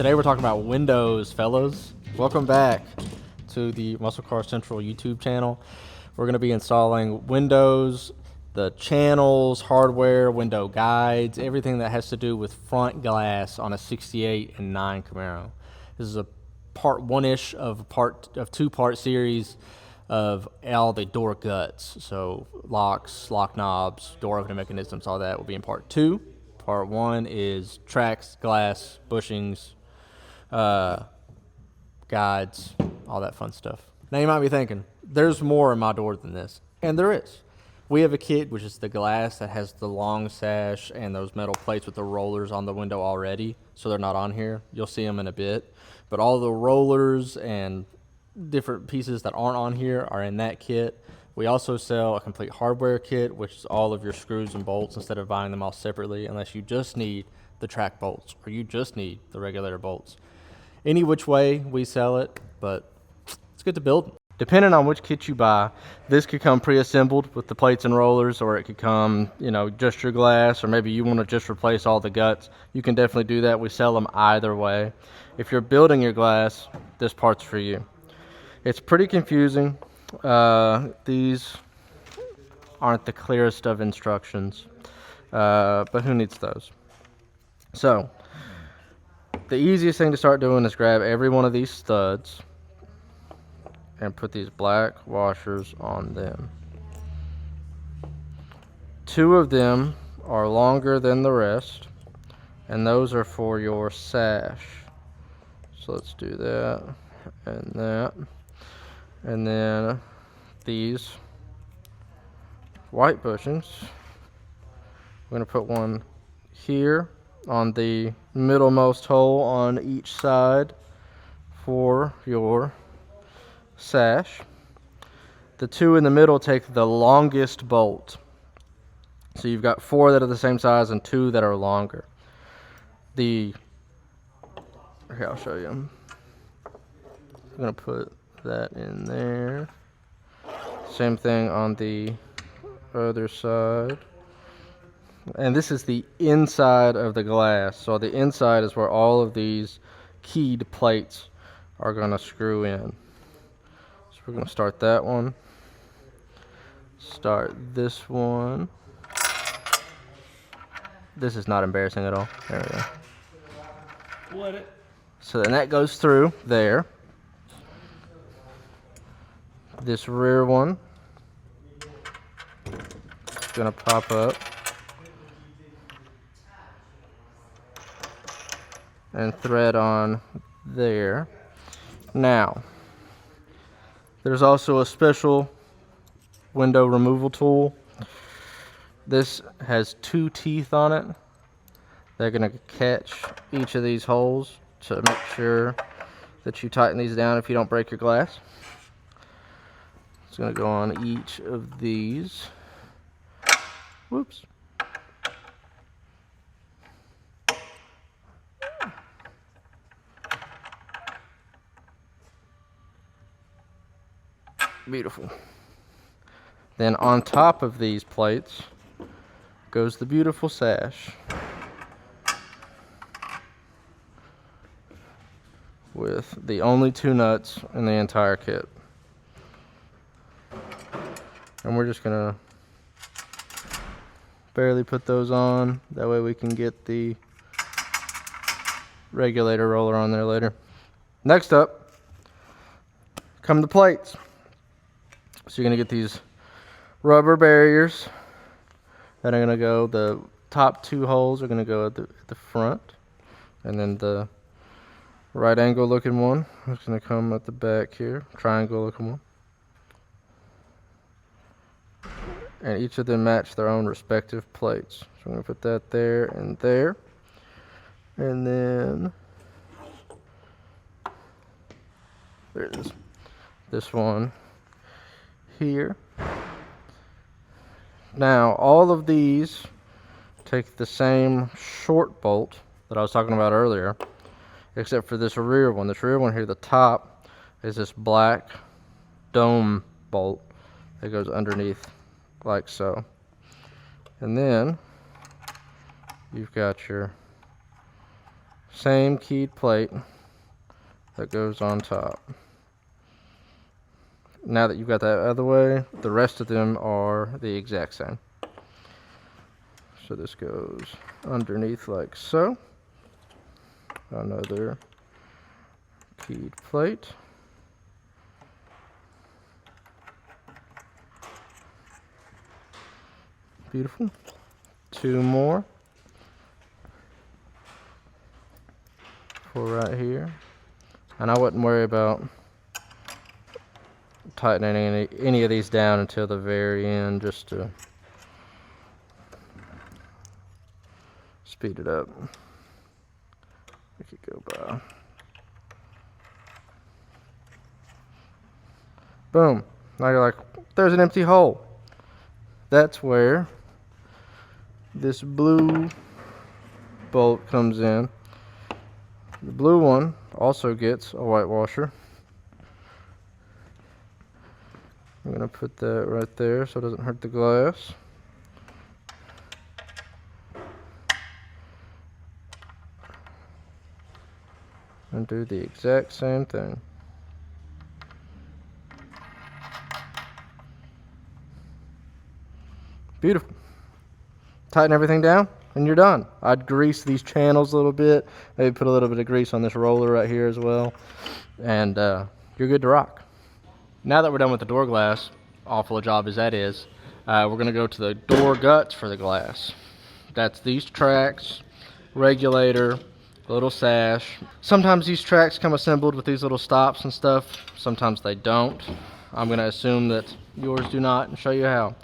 Today we're talking about windows, fellas. Welcome back to the Muscle Car Central YouTube channel. We're going to be installing windows, the channels, hardware, window guides, everything that has to do with front glass on a 68 and 9 Camaro. This is a part one-ish of two-part series of all the door guts. So locks, lock knobs, door opening mechanisms, all that will be in part 2. Part 1 is tracks, glass, bushings, guides, all that fun stuff. Now you might be thinking, there's more in my door than this. And there is. We have a kit, which is the glass that has the long sash and those metal plates with the rollers on the window already, so they're not on here. You'll see them in a bit. But all the rollers and different pieces that aren't on here are in that kit. We also sell a complete hardware kit, which is all of your screws and bolts instead of buying them all separately, unless you just need the track bolts or you just need the regulator bolts. Any which way we sell it, but let's get to building. Depending on which kit you buy, this could come pre-assembled with the plates and rollers, or it could come, just your glass, or maybe you want to just replace all the guts. You can definitely do that. We sell them either way. If you're building your glass, this part's for you. It's pretty confusing. These aren't the clearest of instructions, but who needs those? So the easiest thing to start doing is grab every one of these studs and put these black washers on them. 2 of them are longer than the rest, and those are for your sash. So let's do that and that. And then these white bushings, we're going to put one here on the middlemost hole on each side for your sash. The 2 in the middle take the longest bolt. So you've got 4 that are the same size and 2 that are longer. Here, I'll show you. I'm going to put that in there. Same thing on the other side. And this is the inside of the glass. So the inside is where all of these keyed plates are going to screw in. So we're going to start that one. Start this one. This is not embarrassing at all. There we go. Let it. So then that goes through there. This rear one is going to pop up and thread on there. Now, there's also a special window removal tool. This has 2 teeth on it. They're going to catch each of these holes to make sure that you tighten these down if you don't break your glass. It's going to go on each of these. Whoops. Beautiful. Then on top of these plates goes the beautiful sash with the only 2 nuts in the entire kit. And we're just gonna barely put those on. That way we can get the regulator roller on there later. Next up, come the plates. So you're gonna get these rubber barriers that are gonna go, the top 2 holes are gonna go at the front, and then the right angle looking one is gonna come at the back here, triangle looking one. And each of them match their own respective plates. So I'm going to put that there and there. And then, there it is. This one here. Now, all of these take the same short bolt that I was talking about earlier, except for this rear one. This rear one here, the top, is this black dome bolt that goes underneath, like so. And then you've got your Same keyed plate that goes on top. Now that you've got that out of the way, the rest of them are the exact same. So this goes underneath like so. Another keyed plate. Beautiful. 2 more for right here. And I wouldn't worry about tightening any of these down until the very end, just to speed it up. Make it go by. Boom. Now you're like, there's an empty hole. That's where this blue bolt comes in. The blue one also gets a white washer. I'm going to put that right there so it doesn't hurt the glass. And do the exact same thing. Beautiful. Tighten everything down and you're done. I'd grease these channels a little bit, maybe put a little bit of grease on this roller right here as well, and you're good to rock. Now that we're done with the door glass, awful a job as that is, we're going to go to the door guts for the glass. That's these tracks, regulator, little sash. Sometimes these tracks come assembled with these little stops and stuff. Sometimes they don't. I'm going to assume that yours do not and show you how.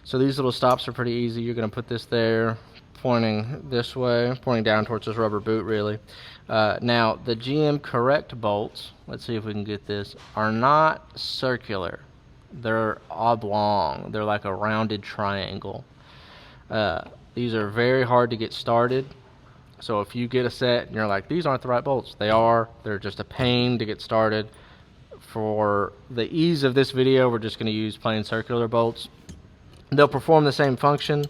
So these little stops are pretty easy. You're going to put this there, pointing this way, pointing down towards this rubber boot really. Now the GM Correct bolts, let's see if we can get this, are not circular. They're oblong. They're like a rounded triangle. These are very hard to get started. So if you get a set and you're like, these aren't the right bolts, they are. They're just a pain to get started. For the ease of this video, we're just going to use plain circular bolts. They'll perform the same function,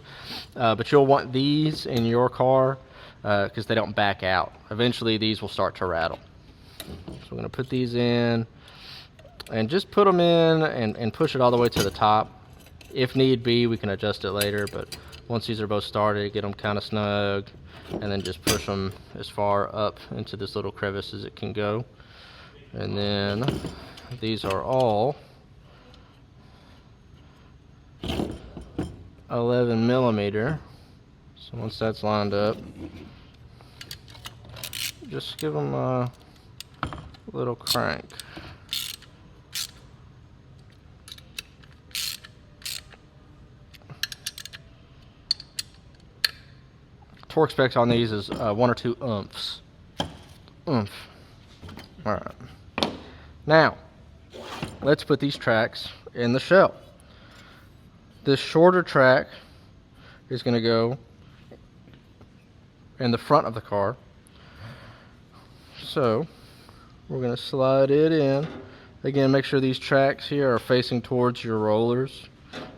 but you'll want these in your car because they don't back out. Eventually these will start to rattle. So we're going to put these in and just put them in and push it all the way to the top. If need be, we can adjust it later, but once these are both started, get them kind of snug and then just push them as far up into this little crevice as it can go. And then these are all 11 millimeter. So once that's lined up, just give them a little crank. Torque specs on these is 1 or 2 oomph. All right. Now, let's put these tracks in the shell. This shorter track is going to go in the front of the car. So we're going to slide it in. Again, make sure these tracks here are facing towards your rollers.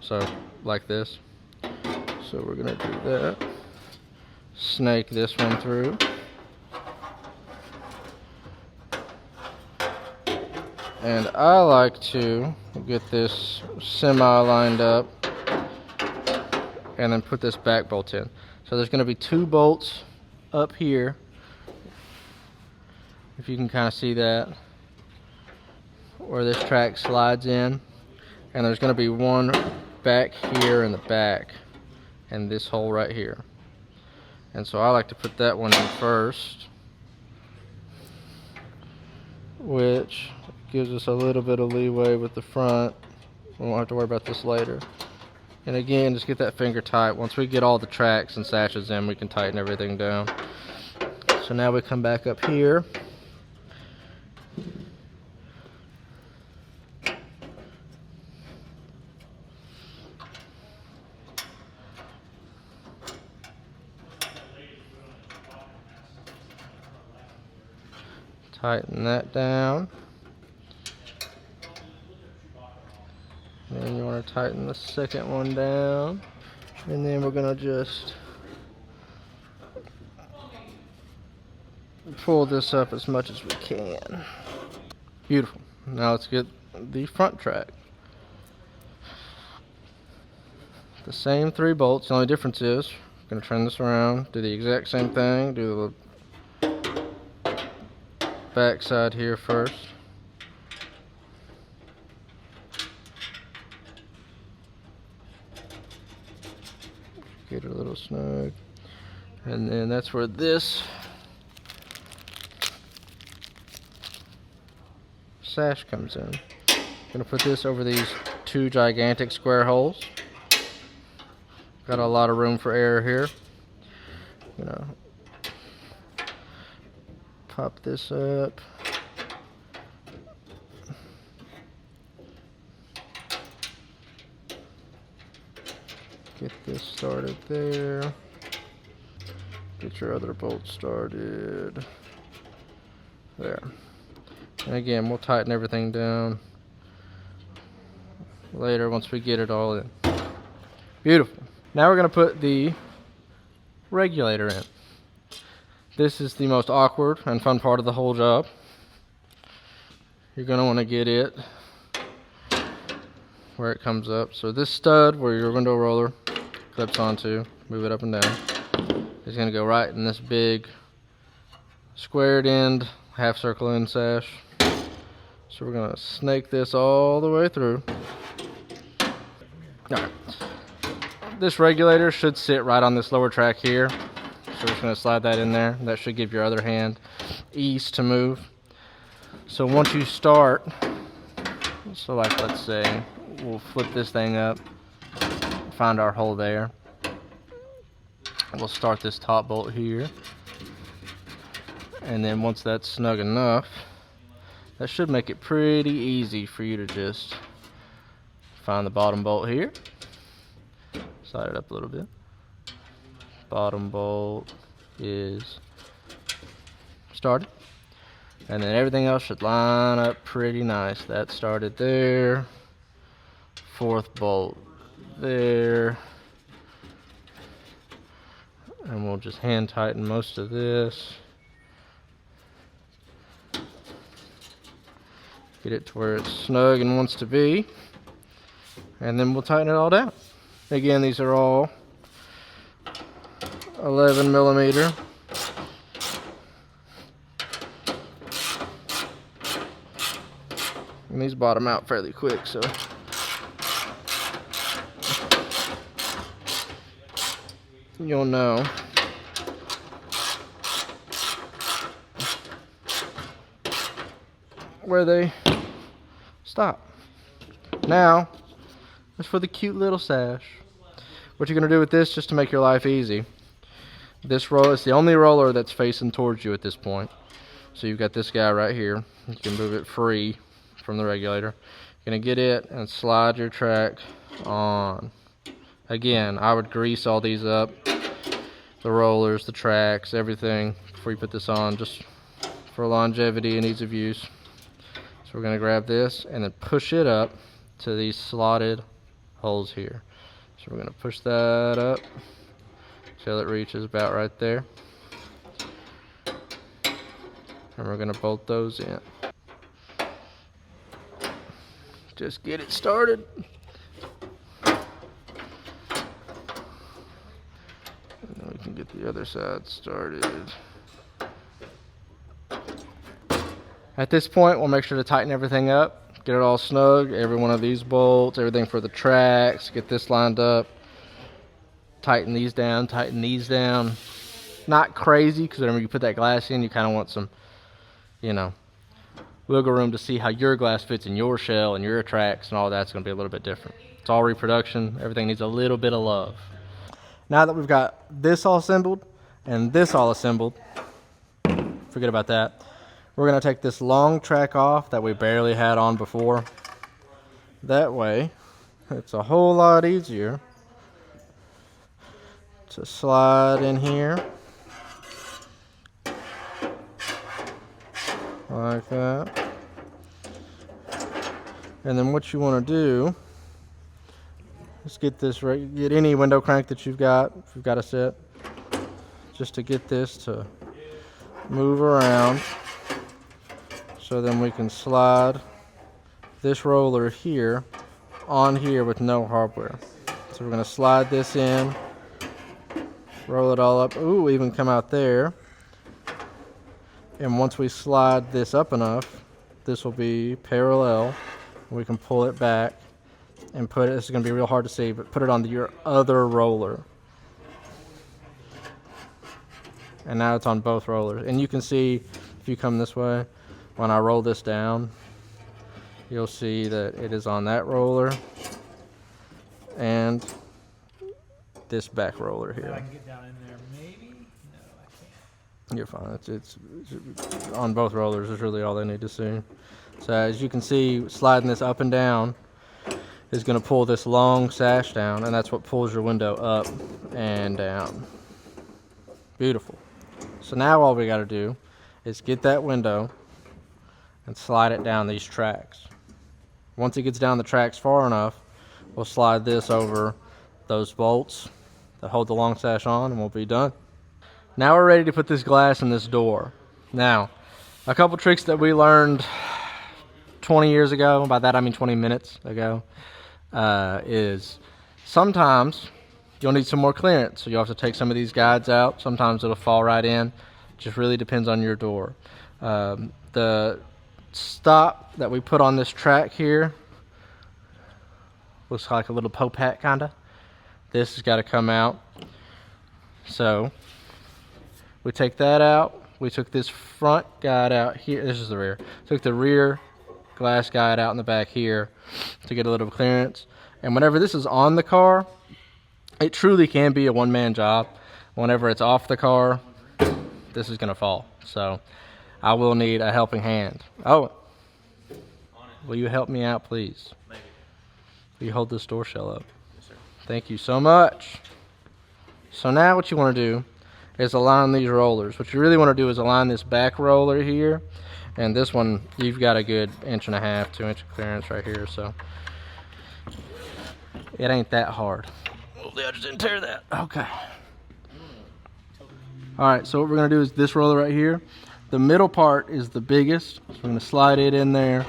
So like this. So we're going to do that. Snake this one through. And I like to get this semi lined up and then put this back bolt in. So there's going to be 2 bolts up here, if you can kind of see that, where this track slides in, and there's going to be 1 back here in the back and this hole right here. And so I like to put that one in first, which gives us a little bit of leeway with the front. We won't have to worry about this later. And again, just get that finger tight. Once we get all the tracks and sashes in, we can tighten everything down. So now we come back up here. Tighten that down. Then you want to tighten the second one down. And then we're going to just pull this up as much as we can. Beautiful. Now let's get the front track. The same 3 bolts. The only difference is I'm going to turn this around, do the exact same thing, do the back side here first. Get it a little snug. And then that's where this sash comes in. I'm going to put this over these 2 gigantic square holes. Got a lot of room for error here. Pop this up. Get this started there. Get your other bolt started there. And again, we'll tighten everything down later once we get it all in. Beautiful. Now we're going to put the regulator in. This is the most awkward and fun part of the whole job. You're going to want to get it where it comes up. So this stud where your window roller clips onto, move it up and down, is going to go right in this big squared end, half circle end sash. So we're going to snake this all the way through. Alright. This regulator should sit right on this lower track here. So we're just going to slide that in there. That should give your other hand ease to move. So once you start, so like let's say, we'll flip this thing up, find our hole there. We'll start this top bolt here. And then once that's snug enough, that should make it pretty easy for you to just find the bottom bolt here. Slide it up a little bit. Bottom bolt is started. And then everything else should line up pretty nice. That started there. 4th bolt there. And we'll just hand tighten most of this. Get it to where it's snug and wants to be. And then we'll tighten it all down. Again, these are all 11 millimeter. And these bottom out fairly quick, so you'll know. Where they stop. Now, as for the cute little sash, what you're going to do with this, just to make your life easy, this roll is the only roller that's facing towards you at this point. So you've got this guy right here. You can move it free from the regulator. You're going to get it and slide your track on. Again, I would grease all these up, the rollers, the tracks, everything, before you put this on, just for longevity and ease of use. So we're going to grab this and then push it up to these slotted holes here. So we're going to push that up till it reaches about right there. And we're going to bolt those in. Just get it started. And then we can get the other side started. At this point, we'll make sure to tighten everything up, get it all snug, every one of these bolts, everything for the tracks, get this lined up, tighten these down, tighten these down. Not crazy, because whenever you put that glass in, you kind of want some, wiggle room to see how your glass fits in your shell and your tracks, and all that's going to be a little bit different. It's all reproduction. Everything needs a little bit of love. Now that we've got this all assembled and this all assembled, forget about that. We're going to take this long track off that we barely had on before. That way, it's a whole lot easier to slide in here. Like that. And then what you want to do is get this right, get any window crank that you've got, if you've got a set, just to get this to move around. So then we can slide this roller here on here with no hardware. So we're going to slide this in, roll it all up. Ooh, even come out there. And once we slide this up enough, this will be parallel. We can pull it back and put it, this is going to be real hard to see, but put it on your other roller. And now it's on both rollers. And you can see, if you come this way, when I roll this down, you'll see that it is on that roller and this back roller here. I can get down in there, maybe? No, I can't. You're fine. It's on both rollers is really all they need to see. So as you can see, sliding this up and down is going to pull this long sash down, and that's what pulls your window up and down. Beautiful. So now all we got to do is get that window and slide it down these tracks. Once it gets down the tracks far enough, we'll slide this over those bolts that hold the long sash on, and we'll be done. Now we're ready to put this glass in this door. Now, a couple tricks that we learned 20 years ago, by that I mean 20 minutes ago, is sometimes you'll need some more clearance. So you'll have to take some of these guides out. Sometimes it'll fall right in. Just really depends on your door. The stop that we put on this track here looks like a little Popat kinda. This has got to come out. So we take that out. We took this front guide out here. This is the rear. Took the rear glass guide out in the back here to get a little clearance. And whenever this is on the car, it truly can be a one-man job. Whenever it's off the car, this is going to fall. So I will need a helping hand. Oh, will you help me out, please? Maybe. Will you hold this door shell up? Yes, sir. Thank you so much. So now what you want to do is align these rollers. What you really want to do is align this back roller here, and this one, you've got a good 1.5 to 2 inch clearance right here, so it ain't that hard. I just didn't tear that. Okay. Alright, so what we're going to do is this roller right here. The middle part is the biggest, so we're going to slide it in there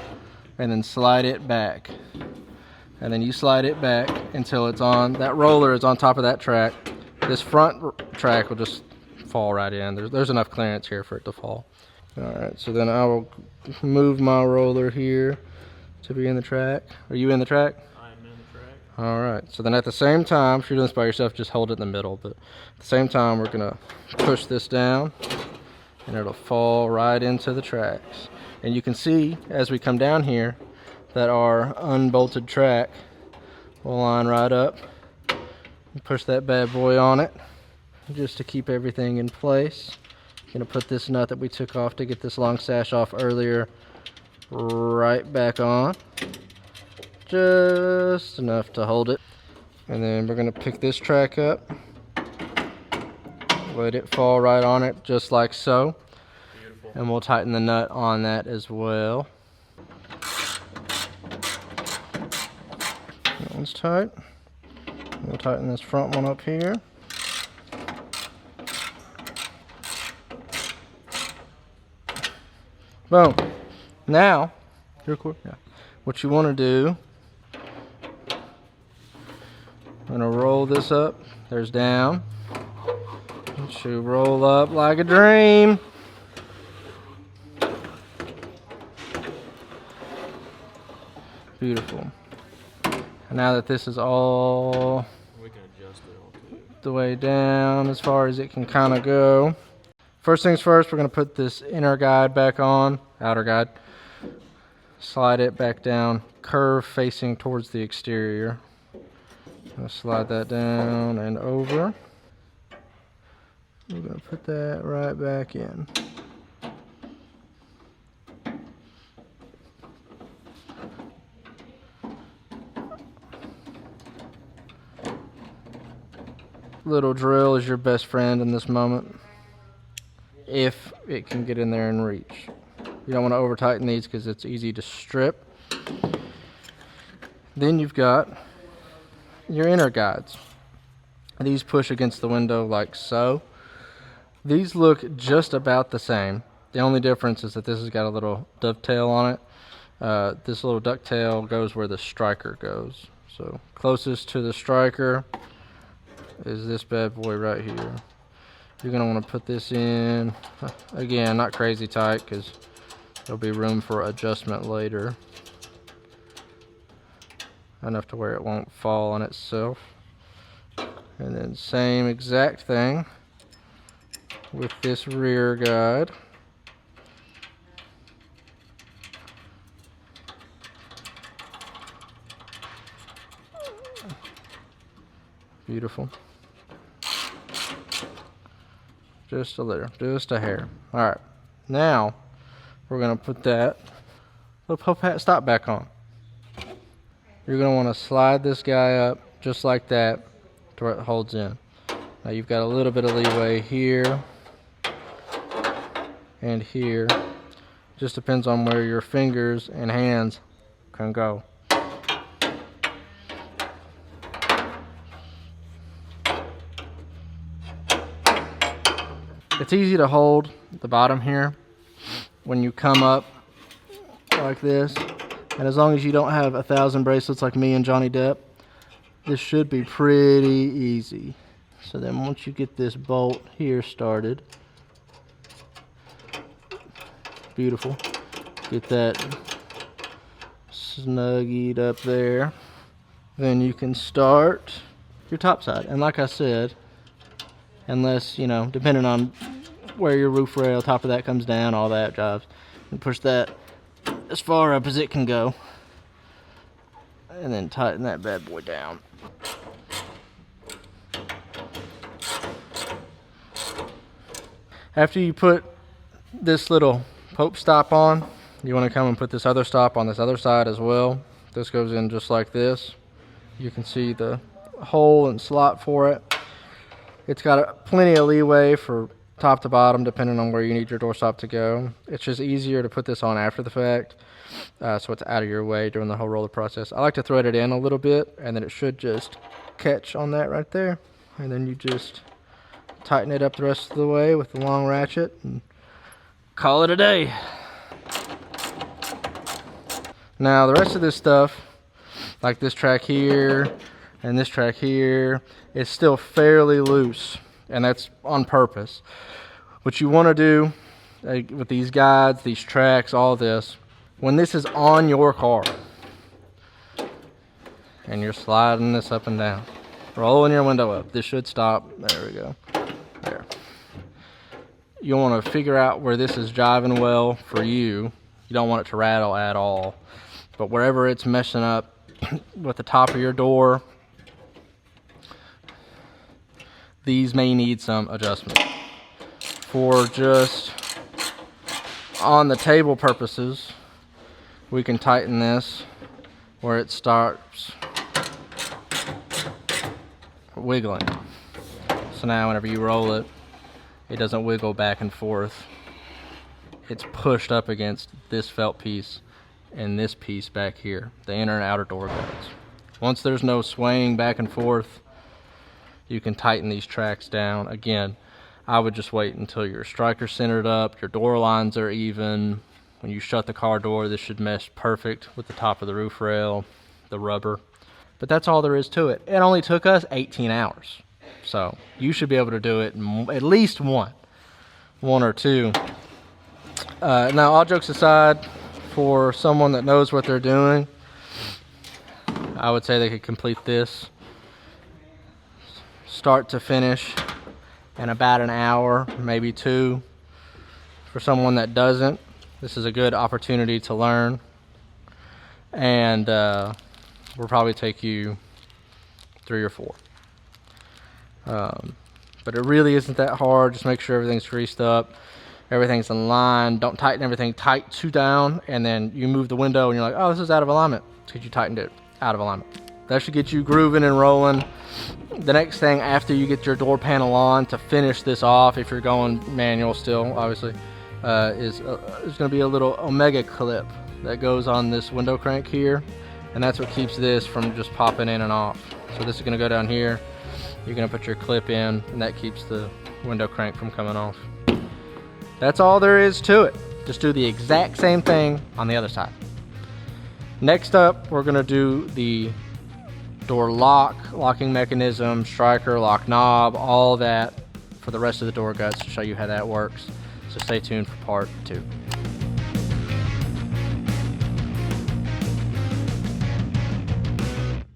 and then slide it back. And then you slide it back until it's on, that roller is on top of that track. This front track will just fall right in. There's enough clearance here for it to fall. Alright, so then I will move my roller here to be in the track. Are you in the track? I am in the track. Alright, so then at the same time, if you're doing this by yourself, just hold it in the middle. But at the same time, we're going to push this down, and it'll fall right into the tracks. And you can see, as we come down here, that our unbolted track will line right up. Push that bad boy on it, just to keep everything in place. Going to put this nut that we took off to get this long sash off earlier right back on. Just enough to hold it. And then we're going to pick this track up. Let it fall right on it, just like so. Beautiful. And we'll tighten the nut on that as well. That one's tight. We'll tighten this front one up here. Boom. Now, what you want to do, I'm going to roll this up. There's down. It should roll up like a dream. Beautiful. And now that this is all We can adjust it all to it. the way down as far as it can kind of go. First things first, we're going to put this inner guide back on, outer guide. Slide it back down, curve facing towards the exterior. Gonna slide that down and over. We're going to put that right back in. Little drill is your best friend in this moment, if it can get in there and reach. You don't want to over tighten these because it's easy to strip. Then you've got your inner guides. These push against the window like so. These look just about the same. The only difference is that this has got a little dovetail on it. This little ducktail goes where the striker goes. So closest to the striker is this bad boy right here. You're going to want to put this in, again, not crazy tight because there'll be room for adjustment later. Enough to where it won't fall on itself. And then same exact thing with this rear guide. Beautiful. Just a little, just a hair. All right, now we're gonna put that little stop back on. You're gonna want to slide this guy up just like that to where it holds in. Now you've got a little bit of leeway here and here. Just depends on where your fingers and hands can go. It's easy to hold at the bottom here when you come up like this. And as long as you don't have 1,000 bracelets like me and Johnny Depp, this should be pretty easy. So then once you get this bolt here started, beautiful. Get that snuggied up there. Then you can start your top side. And like I said, unless, you know, depending on where your roof rail, top of that comes down, all that jobs, and push that as far up as it can go. And then tighten that bad boy down. After you put this little Pope stop on, you want to come and put this other stop on this other side as well. This goes in just like this. You can see the hole and slot for it. It's got plenty of leeway for top to bottom depending on where you need your door stop to go. It's just easier to put this on after the fact, so it's out of your way during the whole roller process. I like to thread it in a little bit, and then it should just catch on that right there. And then you just tighten it up the rest of the way with the long ratchet and call it a day. Now the rest of this stuff, like this track here and this track here, is still fairly loose, and that's on purpose. What you want to do with these guides, these tracks, all this, when this is on your car and you're sliding this up and down, rolling your window up, this should stop. There we go. There. You want to figure out where this is jiving well for you. You don't want it to rattle at all, but wherever it's messing up with the top of your door, these may need some adjustment. For just on the table purposes, we can tighten this where it starts wiggling. So now whenever you roll it, it doesn't wiggle back and forth. It's pushed up against this felt piece and this piece back here, the inner and outer door guides. Once there's no swaying back and forth, you can tighten these tracks down. Again, I would just wait until your striker's centered up, your door lines are even. When you shut the car door, this should mesh perfect with the top of the roof rail, the rubber. But that's all there is to it. It only took us 18 hours. So you should be able to do it in at least one or two. Now, all jokes aside, for someone that knows what they're doing, I would say they could complete this start to finish in about an hour, maybe two. For someone that doesn't, this is a good opportunity to learn, and will probably take you 3 or 4. But it really isn't that hard. Just make sure everything's greased up, everything's in line. Don't tighten everything tight too down, and then you move the window and you're like, oh, this is out of alignment. It's because you tightened it out of alignment. That should get you grooving and rolling. The next thing after you get your door panel on to finish this off, if you're going manual still, obviously, is going to be a little Omega clip that goes on this window crank here, and that's what keeps this from just popping in and off. So this is going to go down here. You're gonna put your clip in, and that keeps the window crank from coming off. That's all there is to it. Just do the exact same thing on the other side. Next up, we're gonna do the door locking mechanism, striker, lock knob, all that for the rest of the door guts to show you how that works. So stay tuned for part 2.